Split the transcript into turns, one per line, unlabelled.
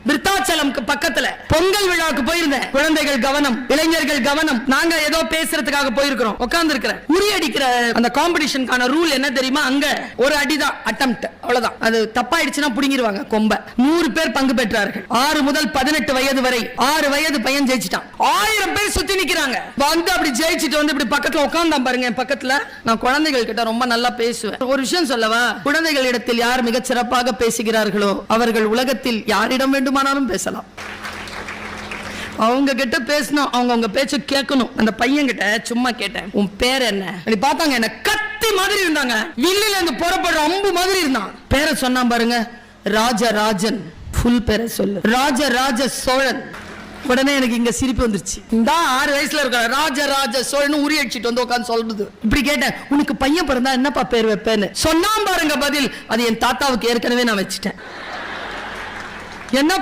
விருத்தாச்சலம் பக்கத்துல பொங்கல் விழாவுக்கு போயிருந்தேன். குழந்தைகள் கவனம், இளைஞர்கள் கவனம். நாங்க ஏதோ பேசுறதுக்காக போயிருக்கிறோம். உட்கார்ந்து இருக்கிற உரி அடிக்கிற அந்த காம்படிஷனுக்கான ரூல் என்ன தெரியுமா? அங்க ஒரு அடிதான் அட்டெம்ப்ட், அவ்வளவுதான். அது தப்பாயிடுச்சுன்னா புடிங்கிருவாங்க கொம்ப. 100 பேர் பங்கு பெற்றார்கள். 6 முதல் 18 வயது வரை. 6 வயது பையன் ஜெயிச்சிட்டான். 1000 பேர் சுத்தி நிக்கிறாங்க. வந்து அப்படி ஜெயிச்சிட்டு வந்து இப்படி பக்கத்துல உட்கார்ந்தான் பாருங்க. என் பக்கத்துல நான் குழந்தைகள் கிட்ட ரொம்ப நல்லா பேசுவேன். ஒரு விஷயம் சொல்லவா? குழந்தைகளிடத்தில் யார் மிகச் சிறப்பாக பேசுகிறார்களோ அவர்கள் உலகத்தில் யாரிடம் வேண்டுமானாலும் பேசலாம். அவங்க கிட்ட பேசணும், அவங்க பேச்சு கேட்கணும். அந்த பையன் கிட்ட சும்மா கேட்டேன், உன் பேர் என்ன? அப்படி பார்த்தாங்க, என்ன கத்தி மாதிரி இருந்தாங்க. வில்லில இருந்து புறப்படுற அம்பு மாதிரி இருந்தான். பேரை சொன்னா பாருங்க, ராஜராஜன். ஃபுல் பேரை சொல்லு, ராஜராஜ சோழன். உடனே எனக்கு இங்க சிரிப்பு வந்துருச்சு. இந்த 6 வயசுல இருக்க ராஜராஜ சோழன் உரி அடிச்சிட்டு வந்து உட்காந்து சொல்றது. இப்படி கேட்டேன், உனக்கு பையன் பிறந்தா என்னப்பா பேர் வைப்பேன்னு சொன்னா பாருங்க பதில். அது என் தாத்தாவுக்கு ஏற்கனவே நான் வச்சுட்டேன். என்ன